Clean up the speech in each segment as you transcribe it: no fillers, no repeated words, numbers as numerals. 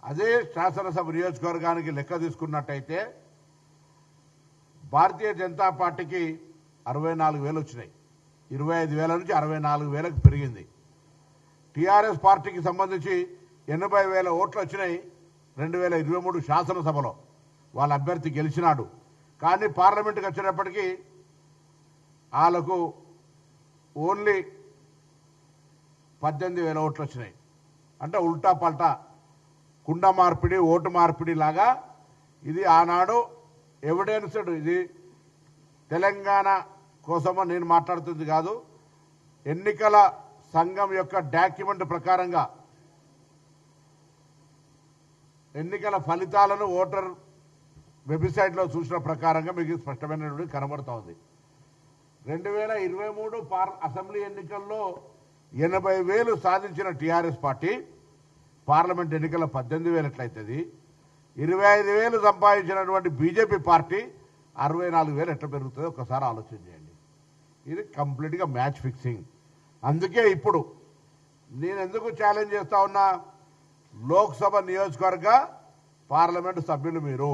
అదే శాసనసభ నియోజకవర్గానికి లెక్క తీసుకున్నట్టయితే భారతీయ జనతా పార్టీకి 64,000 వచ్చినాయి. 25,000 నుంచి 64,000కు పెరిగింది. టీఆర్ఎస్ పార్టీకి సంబంధించి 80,000 ఓట్లు వచ్చినాయి 2023 శాసనసభలో. వాళ్ళ అభ్యర్థి గెలిచినాడు. కానీ పార్లమెంటుకి వచ్చేటప్పటికీ వాళ్ళకు ఓన్లీ 18,000 ఓట్లు వచ్చినాయి. అంటే ఉల్టా పల్టా కుండ మార్పిడి ఓటు మార్పిడి లాగా ఇది ఆనాడు ఎవిడెన్స్డ్. ఇది తెలంగాణ కోసమో నేను మాట్లాడుతుంది కాదు, ఎన్నికల సంఘం యొక్క డాక్యుమెంట్ ప్రకారంగా ఎన్నికల ఫలితాలను ఓటర్ వెబ్సైట్లో చూసిన ప్రకారంగా మీకు స్పష్టమైనటువంటి కనబడుతూ ఉంది. 2023 అసెంబ్లీ ఎన్నికల్లో 80,000 సాధించిన టీఆర్ఎస్ పార్టీ పార్లమెంట్ ఎన్నికల్లో 18,000 ఎట్లయితుంది? 25,000 సంపాదించినటువంటి బీజేపీ పార్టీ 64,000 ఎట్లా పెరుగుతుందో ఒకసారి ఆలోచన చేయండి. ఇది కంప్లీట్గా మ్యాచ్ ఫిక్సింగ్. అందుకే ఇప్పుడు నేను ఎందుకు ఛాలెంజ్ చేస్తా ఉన్నా, లోక్సభ నియోజకవర్గ పార్లమెంటు సభ్యులు మీరు,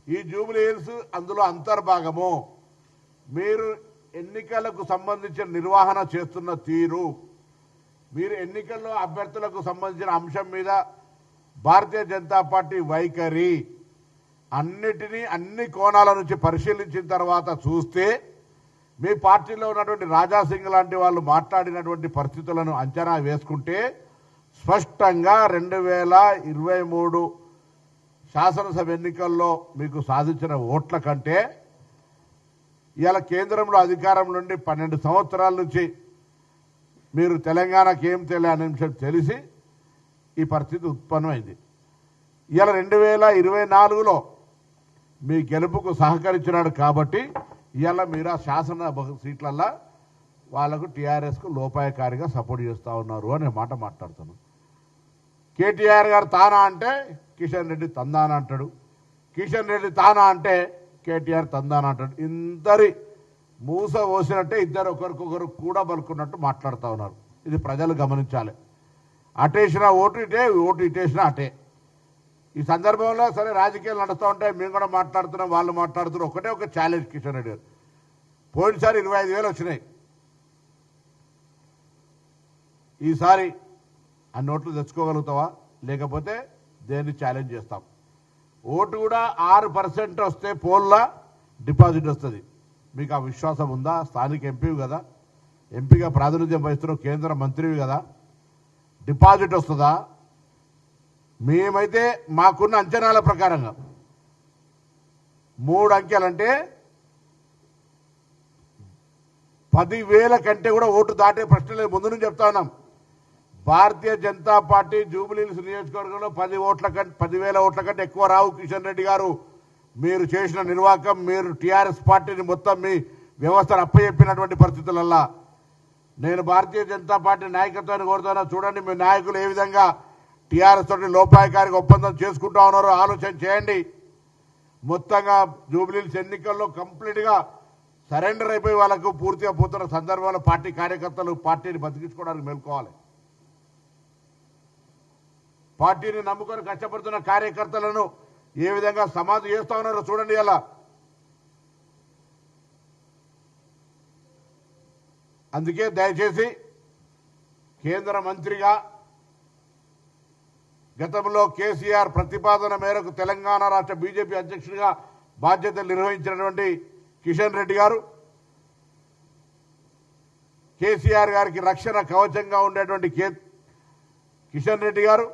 ఈ జూబ్లీ హిల్స్ అందులో అంతర్భాగము, మీరు ఎన్నికలకు సంబంధించిన నిర్వహణ చేస్తున్న తీరు, మీరు ఎన్నికల్లో అభ్యర్థులకు సంబంధించిన అంశం మీద భారతీయ జనతా పార్టీ వైఖరి అన్నిటినీ అన్ని కోణాల నుంచి పరిశీలించిన తర్వాత చూస్తే మీ పార్టీలో ఉన్నటువంటి రాజాసింగ్ లాంటి వాళ్ళు మాట్లాడినటువంటి పరిస్థితులను అంచనా వేసుకుంటే స్పష్టంగా 2023 శాసనసభ ఎన్నికల్లో మీకు సాధించిన ఓట్ల కంటే ఇవాళ కేంద్రంలో అధికారం నుండి 12 సంవత్సరాల నుంచి మీరు తెలంగాణకి ఏం తెలియని అంశం తెలిసి ఈ పరిస్థితి ఉత్పన్నమైంది. ఇవాళ 2024లో మీ గెలుపుకు సహకరించినాడు కాబట్టి ఇవాళ మీరు ఆ శాసన సీట్లల్లో వాళ్లకు టీఆర్ఎస్కు లోపాయకారిగా సపోర్ట్ చేస్తూ ఉన్నారు అనే మాట మాట్లాడుతున్నాను. కేటీఆర్ గారు తానా అంటే కిషన్ రెడ్డి తందానా అంటాడు, కిషన్ రెడ్డి తానా అంటే కేటీఆర్ తందానా అంటాడు. ఇద్దరి మూస పోసినట్టే ఇద్దరు ఒకరికొకరు కూడా బలుకున్నట్టు మాట్లాడుతూ ఉన్నారు. ఇది ప్రజలు గమనించాలి. అటేసిన ఓటు ఇటే, ఓటు ఇటేసిన అటే. ఈ సందర్భంలో సరే రాజకీయాలు నడుస్తూ ఉంటాయి, మేము కూడా మాట్లాడుతున్నాం, వాళ్ళు మాట్లాడుతున్నారు. ఒకటే ఒక ఛాలెంజ్ కిషన్ రెడ్డి గారు, పోయినసారి 25,000 వచ్చినాయి, ఈసారి ఆ నోట్లు తెచ్చుకోగలుగుతావా? లేకపోతే దేన్ని ఛాలెంజ్ చేస్తాం? ఓటు కూడా 6% వస్తే పోల్లా డిపాజిట్ వస్తుంది. మీకు ఆ విశ్వాసం ఉందా? స్థానిక ఎంపీవి కదా, ఎంపీగా ప్రాతినిధ్యం వహిస్తున్నావు, కేంద్ర మంత్రివి కదా, డిపాజిట్ వస్తుందా? మేమైతే మాకున్న అంచనాల ప్రకారంగా 3 అంకెలంటే 10,000 కంటే కూడా ఓటు దాటే ప్రశ్న లేదు. ముందు నుంచి చెప్తా ఉన్నాం, Bharatiya Janata party Jubilee hills నియోజకవర్గంలో 10,000 ఓట్ల కంటే ఎక్కువ రావు. కిషన్ రెడ్డి గారు, మీరు చేసిన నిర్వాహకం, మీరు టీఆర్ఎస్ పార్టీని మొత్తం మీ వ్యవస్థను అప్పచెప్పినటువంటి పరిస్థితులల్లా నేను భారతీయ జనతా పార్టీ నాయకత్వాన్ని కోరుతున్నా, చూడండి మీ నాయకులు ఏ విధంగా టీఆర్ఎస్ తోటి లోపాయకారిక ఒప్పందం చేసుకుంటా ఉన్నారో ఆలోచన చేయండి. మొత్తంగా జూబ్లీ హిల్స్ ఎన్నికల్లో కంప్లీట్గా సరెండర్ అయిపోయి వాళ్ళకు పూర్తిగా పోతున్న సందర్భంలో పార్టీ కార్యకర్తలు పార్టీని బతికించుకోవడానికి మేల్కోవాలి. పార్టీని నమ్ముకొని కష్టపడుతున్న కార్యకర్తలను ఏ విధంగా సమాధి చేస్తా ఉన్నారో చూడండి. అలా అందుకే దయచేసి కేంద్ర మంత్రిగా గతంలో కేసీఆర్ ప్రతిపాదన మేరకు తెలంగాణ రాష్ట్ర బీజేపీ అధ్యక్షుడిగా బాధ్యతలు నిర్వహించినటువంటి కిషన్ రెడ్డి గారు, కేసీఆర్ గారికి రక్షణ కవచంగా ఉండేటువంటి కిషన్ రెడ్డి గారు,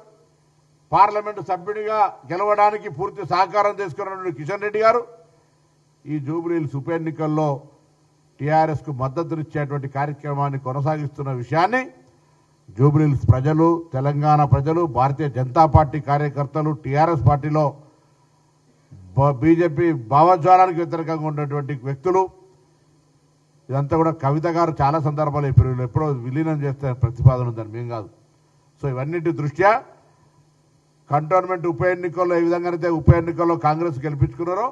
పార్లమెంటు సభ్యుడిగా గెలవడానికి పూర్తి సహకారం తీసుకున్నటువంటి కిషన్ రెడ్డి గారు ఈ జూబ్లీ హిల్స్ ఉప ఎన్నికల్లో టీఆర్ఎస్కు మద్దతునిచ్చేటువంటి కార్యక్రమాన్ని కొనసాగిస్తున్న విషయాన్ని జూబ్లీ హిల్స్ ప్రజలు, తెలంగాణ ప్రజలు, భారతీయ జనతా పార్టీ కార్యకర్తలు, టీఆర్ఎస్ పార్టీలో బీజేపీ భావజాలానికి వ్యతిరేకంగా ఉన్నటువంటి వ్యక్తులు, ఇదంతా కూడా కవిత గారు చాలా సందర్భాలు ఎప్పుడో విలీనం చేస్తే ప్రతిపాదన ఉందని మేము కాదు. సో ఇవన్నిటి దృష్ట్యా కంటోన్మెంట్ ఉప ఎన్నికల్లో ఏ విధంగానైతే ఉప ఎన్నికల్లో కాంగ్రెస్ గెలిపించుకున్నారో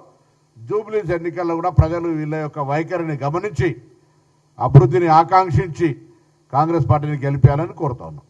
జూబ్లీ హిల్స్ ఎన్నికల్లో కూడా ప్రజలు వీళ్ళ యొక్క వైఖరిని గమనించి అభివృద్ధిని ఆకాంక్షించి కాంగ్రెస్ పార్టీని గెలిపేయాలని కోరుతా ఉన్నాం.